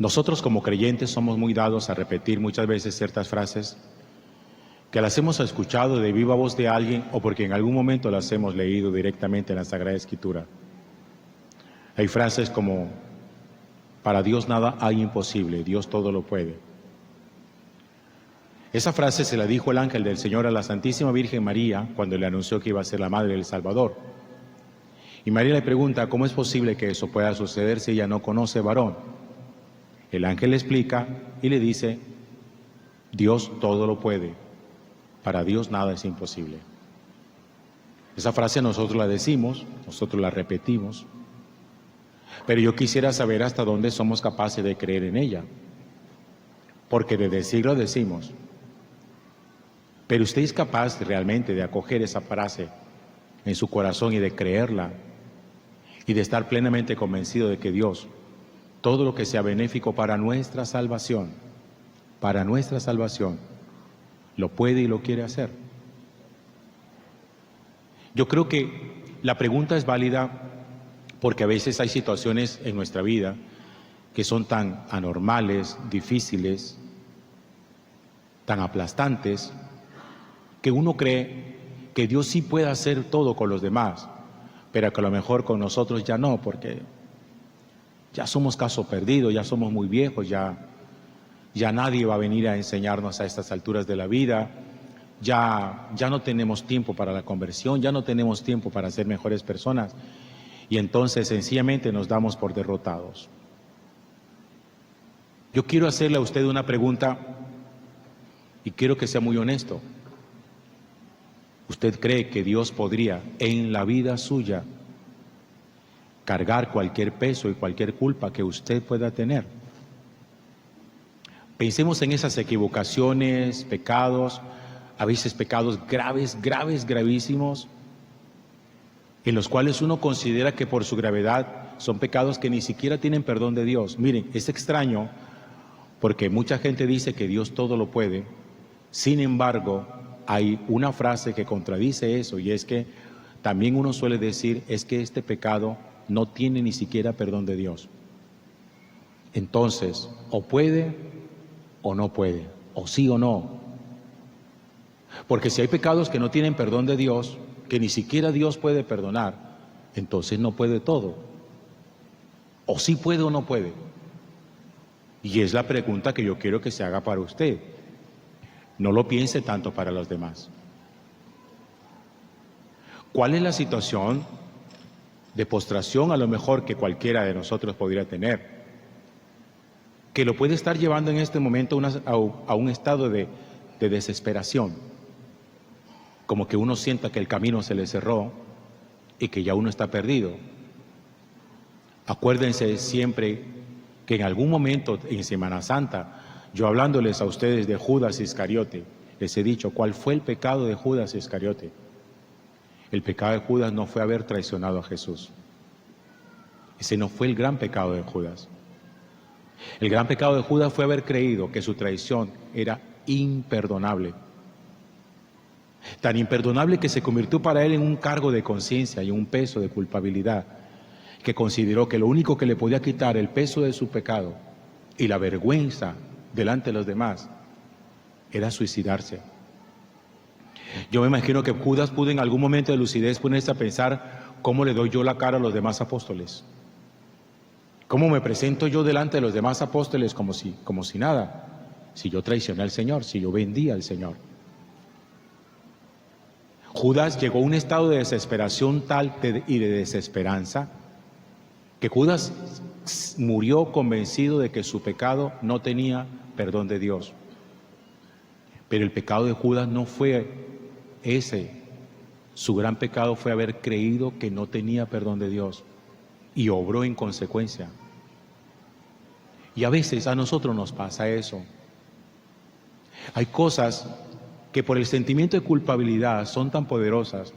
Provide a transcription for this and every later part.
Nosotros como creyentes somos muy dados a repetir muchas veces ciertas frases que las hemos escuchado de viva voz de alguien o porque en algún momento las hemos leído directamente en la Sagrada Escritura. Hay frases como: para Dios nada hay imposible, Dios todo lo puede. Esa frase se la dijo el ángel del Señor a la Santísima Virgen María cuando le anunció que iba a ser la madre del Salvador. Y María le pregunta: ¿cómo es posible que eso pueda suceder si ella no conoce varón? El ángel le explica y le dice: Dios todo lo puede, para Dios nada es imposible. Esa frase nosotros la decimos, nosotros la repetimos, pero yo quisiera saber hasta dónde somos capaces de creer en ella, porque de decirlo decimos, pero usted es capaz realmente de acoger esa frase en su corazón y de creerla y de estar plenamente convencido de que Dios, todo lo que sea benéfico para nuestra salvación, lo puede y lo quiere hacer. Yo creo que la pregunta es válida porque a veces hay situaciones en nuestra vida que son tan anormales, difíciles, tan aplastantes, que uno cree que Dios sí puede hacer todo con los demás, pero que a lo mejor con nosotros ya no, porque ya somos caso perdido, ya somos muy viejos, ya nadie va a venir a enseñarnos a estas alturas de la vida, ya no tenemos tiempo para la conversión, ya no tenemos tiempo para ser mejores personas, y entonces sencillamente nos damos por derrotados. Yo quiero hacerle a usted una pregunta y quiero que sea muy honesto. ¿Usted cree que Dios podría en la vida suya cargar cualquier peso y cualquier culpa que usted pueda tener? Pensemos en esas equivocaciones, pecados, a veces pecados gravísimos, en los cuales uno considera que por su gravedad son pecados que ni siquiera tienen perdón de Dios. Miren, es extraño porque mucha gente dice que Dios todo lo puede, sin embargo, hay una frase que contradice eso, y es que también uno suele decir es que este pecado no tiene ni siquiera perdón de Dios. Entonces, o puede o no puede, o sí o no. Porque si hay pecados que no tienen perdón de Dios, que ni siquiera Dios puede perdonar, entonces no puede todo. O sí puede o no puede. Y es la pregunta que yo quiero que se haga para usted. No lo piense tanto para los demás. ¿Cuál es la situación de postración a lo mejor que cualquiera de nosotros podría tener, que lo puede estar llevando en este momento a un estado de desesperación? Como que uno sienta que el camino se le cerró y que ya uno está perdido. Acuérdense siempre que en algún momento en Semana Santa, yo hablándoles a ustedes de Judas Iscariote, les he dicho cuál fue el pecado de Judas Iscariote. El pecado de Judas no fue haber traicionado a Jesús. Ese no fue el gran pecado de Judas. El gran pecado de Judas fue haber creído que su traición era imperdonable. Tan imperdonable que se convirtió para él en un cargo de conciencia y un peso de culpabilidad, que consideró que lo único que le podía quitar el peso de su pecado y la vergüenza delante de los demás era suicidarse. Yo me imagino que Judas pudo en algún momento de lucidez ponerse a pensar: ¿cómo le doy yo la cara a los demás apóstoles? ¿Cómo me presento yo delante de los demás apóstoles como si nada? Si yo traicioné al Señor, si yo vendí al Señor. Judas llegó a un estado de desesperación tal y de desesperanza que Judas murió convencido de que su pecado no tenía perdón de Dios. Pero el pecado de Judas no fue ese. Su gran pecado fue haber creído que no tenía perdón de Dios y obró en consecuencia. Y a veces a nosotros nos pasa eso. Hay cosas que por el sentimiento de culpabilidad son tan poderosas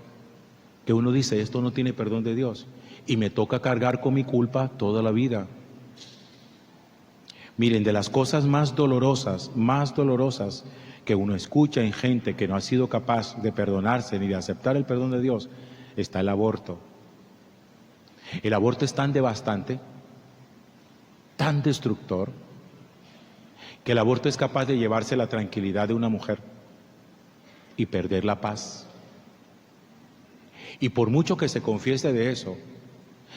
que uno dice: esto no tiene perdón de Dios y me toca cargar con mi culpa toda la vida. Miren, de las cosas más dolorosas que uno escucha en gente que no ha sido capaz de perdonarse ni de aceptar el perdón de Dios, está el aborto. El aborto es tan devastante, tan destructor, que el aborto es capaz de llevarse la tranquilidad de una mujer y perder la paz. Y por mucho que se confiese de eso,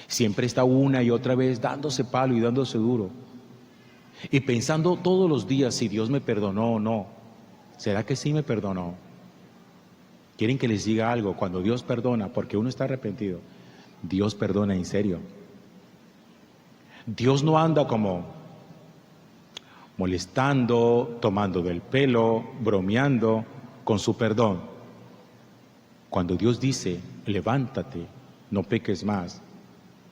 siempre está una y otra vez dándose palo y dándose duro. Y pensando todos los días si Dios me perdonó o no. ¿Será que sí me perdonó? Quieren que les diga algo. Cuando Dios perdona, porque uno está arrepentido, Dios perdona en serio. Dios no anda como molestando, tomando del pelo, bromeando con su perdón. Cuando Dios dice, levántate, no peques más,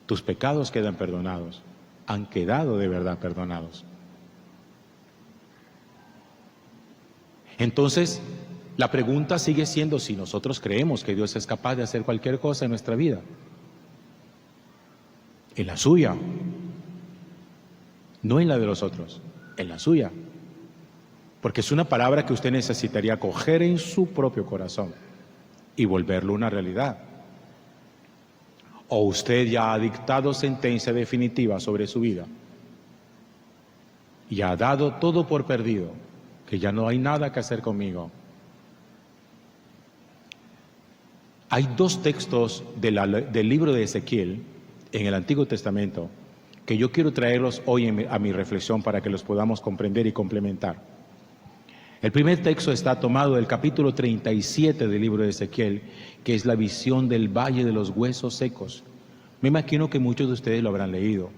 tus pecados quedan perdonados, han quedado de verdad perdonados. Entonces, la pregunta sigue siendo si nosotros creemos que Dios es capaz de hacer cualquier cosa en nuestra vida. En la suya, no en la de los otros, en la suya. Porque es una palabra que usted necesitaría coger en su propio corazón y volverlo una realidad. O usted ya ha dictado sentencia definitiva sobre su vida y ha dado todo por perdido, que ya no hay nada que hacer conmigo. Hay dos textos del libro de Ezequiel en el Antiguo Testamento que yo quiero traerlos hoy a mi reflexión para que los podamos comprender y complementar. El primer texto está tomado del capítulo 37 del libro de Ezequiel, que es la visión del valle de los huesos secos. Me imagino que muchos de ustedes lo habrán leído.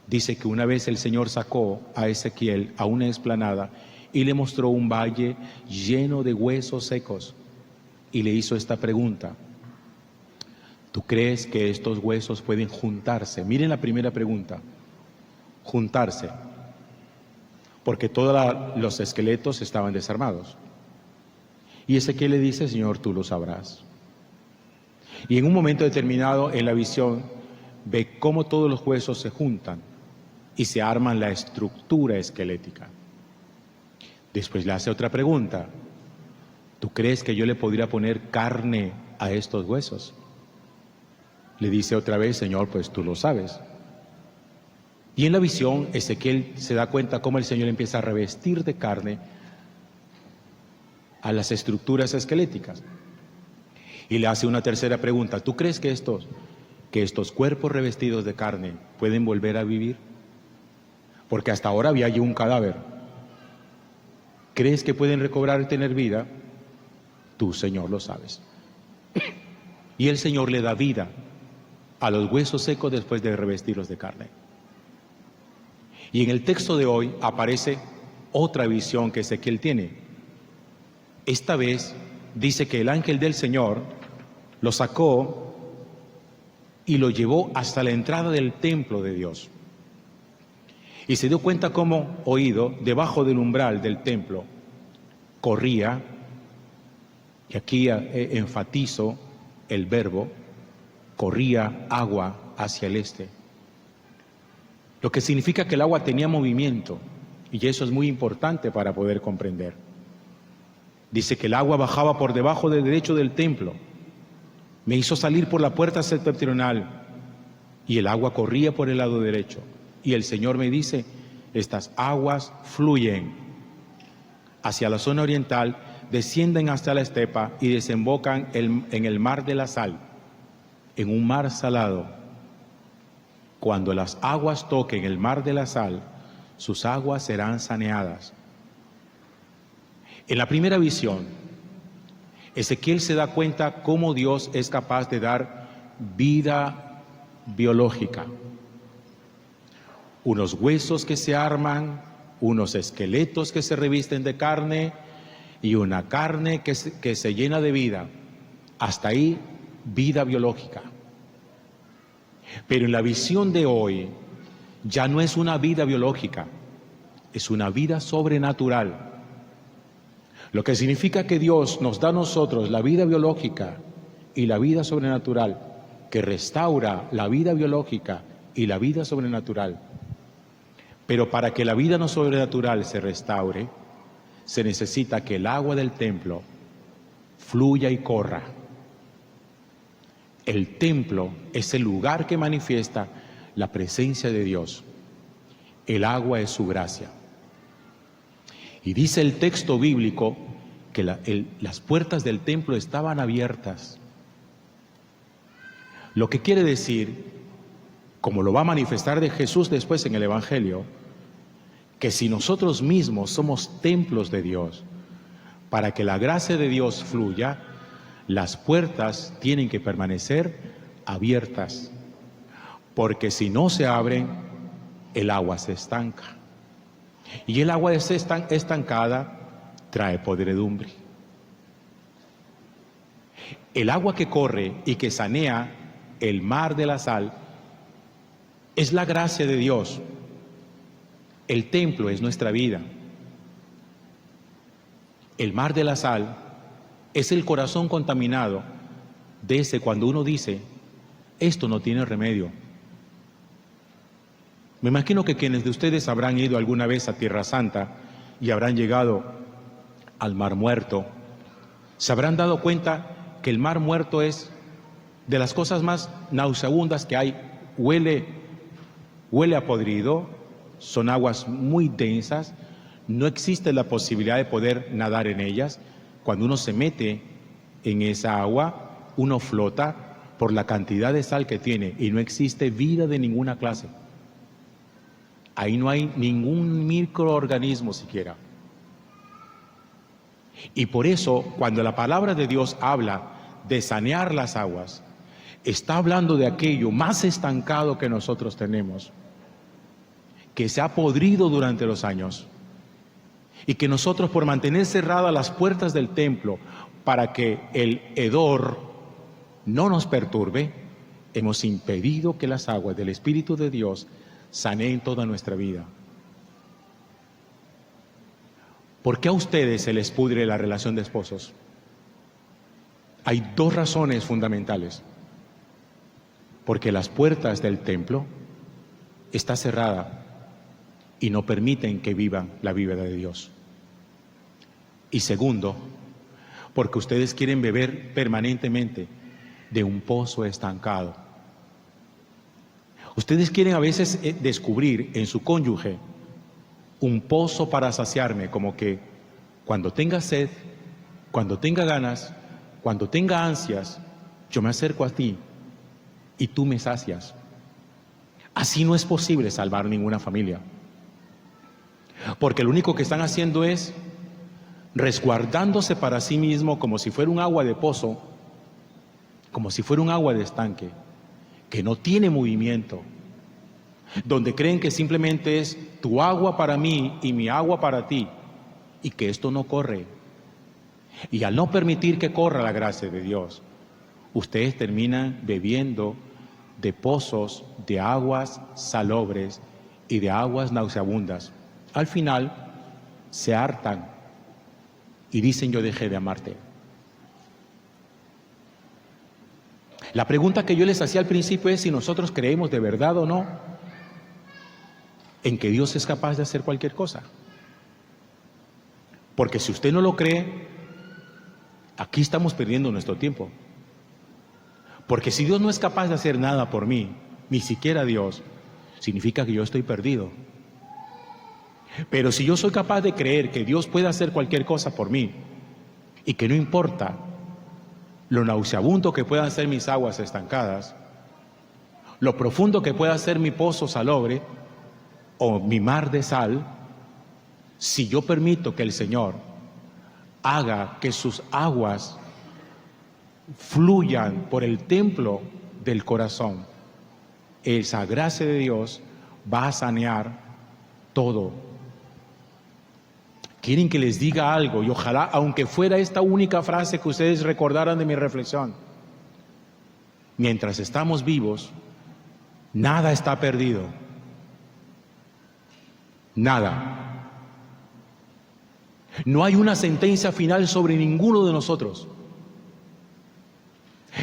Dice que una vez el Señor sacó a Ezequiel a una explanada y le mostró un valle lleno de huesos secos y le hizo esta pregunta: ¿tú crees que estos huesos pueden juntarse? Miren la primera pregunta, juntarse, porque todos los esqueletos estaban desarmados. Y Ezequiel le dice: Señor, tú lo sabrás. Y en un momento determinado en la visión ve cómo todos los huesos se juntan y se arman la estructura esquelética. Después le hace otra pregunta: ¿tú crees que yo le podría poner carne a estos huesos? Le dice otra vez: Señor, pues tú lo sabes. Y en la visión Ezequiel se da cuenta cómo el Señor empieza a revestir de carne a las estructuras esqueléticas. Y le hace una tercera pregunta: ¿tú crees que estos cuerpos revestidos de carne pueden volver a vivir? Porque hasta ahora había allí un cadáver. ¿Crees que pueden recobrar y tener vida? Tú, Señor, lo sabes. Y el Señor le da vida a los huesos secos después de revestirlos de carne. Y en el texto de hoy aparece otra visión que Ezequiel tiene. Esta vez dice que el ángel del Señor lo sacó y lo llevó hasta la entrada del templo de Dios. Y se dio cuenta cómo, oído, debajo del umbral del templo, corría, y aquí enfatizo el verbo, corría agua hacia el este. Lo que significa que el agua tenía movimiento, y eso es muy importante para poder comprender. Dice que el agua bajaba por debajo del derecho del templo, me hizo salir por la puerta septentrional, y el agua corría por el lado derecho. Y el Señor me dice: estas aguas fluyen hacia la zona oriental, descienden hasta la estepa y desembocan en el mar de la sal, en un mar salado. Cuando las aguas toquen el mar de la sal, sus aguas serán saneadas. En la primera visión, Ezequiel se da cuenta cómo Dios es capaz de dar vida biológica. Unos huesos que se arman, unos esqueletos que se revisten de carne y una carne que se llena de vida. Hasta ahí, vida biológica. Pero en la visión de hoy, ya no es una vida biológica, es una vida sobrenatural. Lo que significa que Dios nos da a nosotros la vida biológica y la vida sobrenatural, que restaura la vida biológica y la vida sobrenatural. Pero para que la vida no sobrenatural se restaure, se necesita que el agua del templo fluya y corra. El templo es el lugar que manifiesta la presencia de Dios. El agua es su gracia. Y dice el texto bíblico que las puertas del templo estaban abiertas. Lo que quiere decir, como lo va a manifestar de Jesús después en el Evangelio, que si nosotros mismos somos templos de Dios, para que la gracia de Dios fluya, las puertas tienen que permanecer abiertas, porque si no se abren, el agua se estanca. Y el agua estancada trae podredumbre. El agua que corre y que sanea el mar de la sal es la gracia de Dios. El templo es nuestra vida. El mar de la sal es el corazón contaminado de ese cuando uno dice, esto no tiene remedio. Me imagino que quienes de ustedes habrán ido alguna vez a Tierra Santa y habrán llegado al Mar Muerto, se habrán dado cuenta que el Mar Muerto es de las cosas más nauseabundas que hay. Huele a podrido, son aguas muy densas, no existe la posibilidad de poder nadar en ellas. Cuando uno se mete en esa agua, uno flota por la cantidad de sal que tiene y no existe vida de ninguna clase. Ahí no hay ningún microorganismo siquiera. Y por eso, cuando la palabra de Dios habla de sanear las aguas, está hablando de aquello más estancado que nosotros tenemos, que se ha podrido durante los años, y que nosotros, por mantener cerradas las puertas del templo para que el hedor no nos perturbe, hemos impedido que las aguas del Espíritu de Dios saneen toda nuestra vida. ¿Por qué a ustedes se les pudre la relación de esposos? Hay dos razones fundamentales. Porque las puertas del templo están cerradas y no permiten que vivan la vida de Dios. Y segundo, porque ustedes quieren beber permanentemente de un pozo estancado. Ustedes quieren a veces descubrir en su cónyuge un pozo para saciarme, como que cuando tenga sed, cuando tenga ganas, cuando tenga ansias, yo me acerco a ti y tú me sacias. Así no es posible salvar ninguna familia. Porque lo único que están haciendo es resguardándose para sí mismo como si fuera un agua de pozo, como si fuera un agua de estanque, que no tiene movimiento, donde creen que simplemente es tu agua para mí y mi agua para ti, y que esto no corre. Y al no permitir que corra la gracia de Dios, ustedes terminan bebiendo de pozos de aguas salobres y de aguas nauseabundas. Al final se hartan y dicen: yo dejé de amarte. La pregunta que yo les hacía al principio es si nosotros creemos de verdad o no en que Dios es capaz de hacer cualquier cosa. Porque si usted no lo cree, aquí estamos perdiendo nuestro tiempo. Porque si Dios no es capaz de hacer nada por mí, ni siquiera Dios, significa que yo estoy perdido. Pero si yo soy capaz de creer que Dios puede hacer cualquier cosa por mí, y que no importa lo nauseabundo que puedan ser mis aguas estancadas, lo profundo que pueda ser mi pozo salobre o mi mar de sal, si yo permito que el Señor haga que sus aguas fluyan por el templo del corazón, esa gracia de Dios va a sanear todo. Quieren que les diga algo, y ojalá, aunque fuera esta única frase, que ustedes recordaran de mi reflexión. Mientras estamos vivos, nada está perdido. Nada. No hay una sentencia final sobre ninguno de nosotros.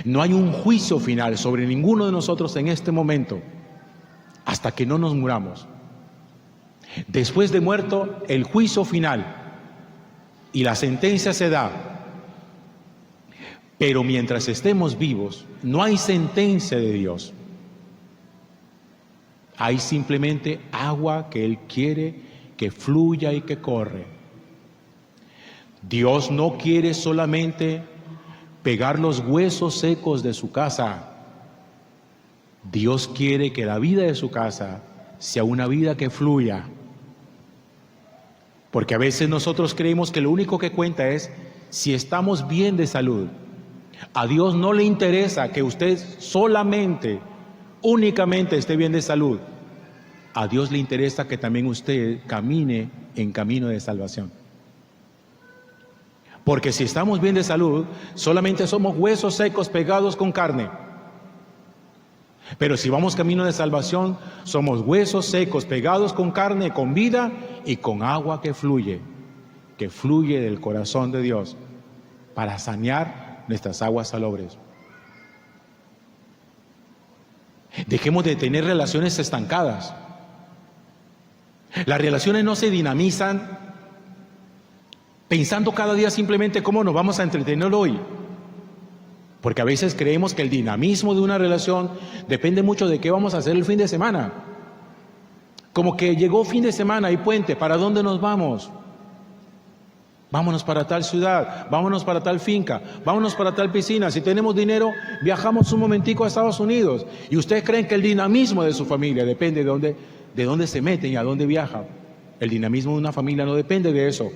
No hay un juicio final sobre ninguno de nosotros en este momento, hasta que no nos muramos. Después de muerto, el juicio final y la sentencia se da. Pero mientras estemos vivos, no hay sentencia de Dios. Hay simplemente agua que Él quiere que fluya y que corre. Dios no quiere solamente pegar los huesos secos de su casa. Dios quiere que la vida de su casa sea una vida que fluya. Porque a veces nosotros creemos que lo único que cuenta es si estamos bien de salud. A Dios no le interesa que usted solamente, únicamente esté bien de salud. A Dios le interesa que también usted camine en camino de salvación. Porque si estamos bien de salud, solamente somos huesos secos pegados con carne. Pero si vamos camino de salvación, somos huesos secos pegados con carne, con vida y con agua que fluye del corazón de Dios para sanear nuestras aguas salobres. Dejemos de tener relaciones estancadas. Las relaciones no se dinamizan pensando cada día simplemente cómo nos vamos a entretener hoy. Porque a veces creemos que el dinamismo de una relación depende mucho de qué vamos a hacer el fin de semana. Como que llegó fin de semana y puente, ¿para dónde nos vamos? Vámonos para tal ciudad, vámonos para tal finca, vámonos para tal piscina. Si tenemos dinero, viajamos un momentico a Estados Unidos. Y ustedes creen que el dinamismo de su familia depende de dónde se meten y a dónde viajan. El dinamismo de una familia no depende de eso.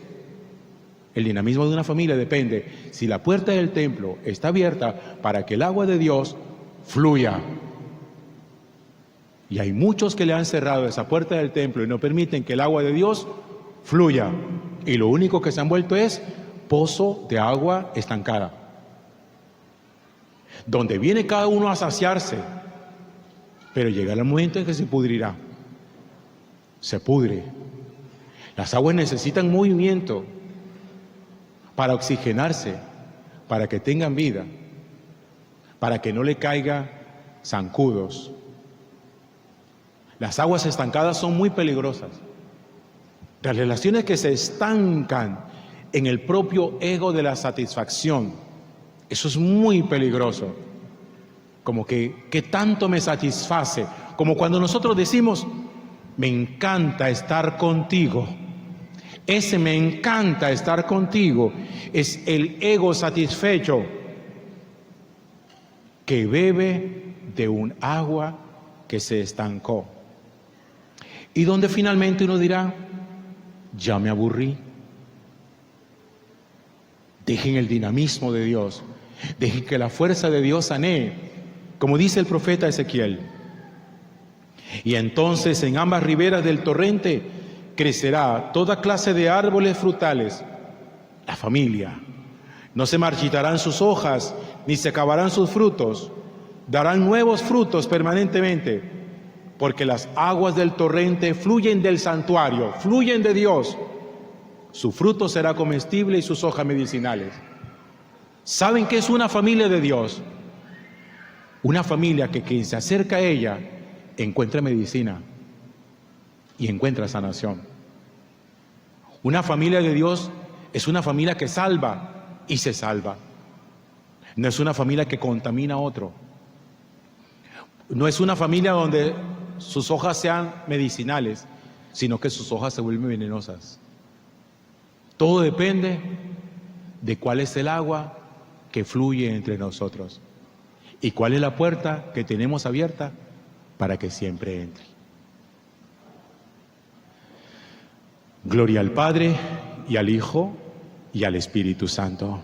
El dinamismo de una familia depende si la puerta del templo está abierta para que el agua de Dios fluya. Y hay muchos que le han cerrado esa puerta del templo y no permiten que el agua de Dios fluya. Y lo único que se han vuelto es pozo de agua estancada, donde viene cada uno a saciarse, pero llegará el momento en que se pudrirá. Se pudre. Las aguas necesitan movimiento para oxigenarse, para que tengan vida, para que no le caigan zancudos. Las aguas estancadas son muy peligrosas. Las relaciones que se estancan en el propio ego de la satisfacción, eso es muy peligroso. Como que tanto me satisface, como cuando nosotros decimos, me encanta estar contigo. Ese me encanta estar contigo es el ego satisfecho que bebe de un agua que se estancó. Y donde finalmente uno dirá, ya me aburrí. Dejen el dinamismo de Dios, dejen que la fuerza de Dios sanee, como dice el profeta Ezequiel. Y entonces en ambas riberas del torrente crecerá toda clase de árboles frutales, la familia. No se marchitarán sus hojas, ni se acabarán sus frutos. Darán nuevos frutos permanentemente, porque las aguas del torrente fluyen del santuario, fluyen de Dios. Su fruto será comestible y sus hojas medicinales. ¿Saben qué es una familia de Dios? Una familia que quien se acerca a ella encuentra medicina y encuentra sanación. Una familia de Dios es una familia que salva y se salva. No es una familia que contamina a otro. No es una familia donde sus hojas sean medicinales, sino que sus hojas se vuelven venenosas. Todo depende de cuál es el agua que fluye entre nosotros y cuál es la puerta que tenemos abierta para que siempre entre. Gloria al Padre, y al Hijo, y al Espíritu Santo.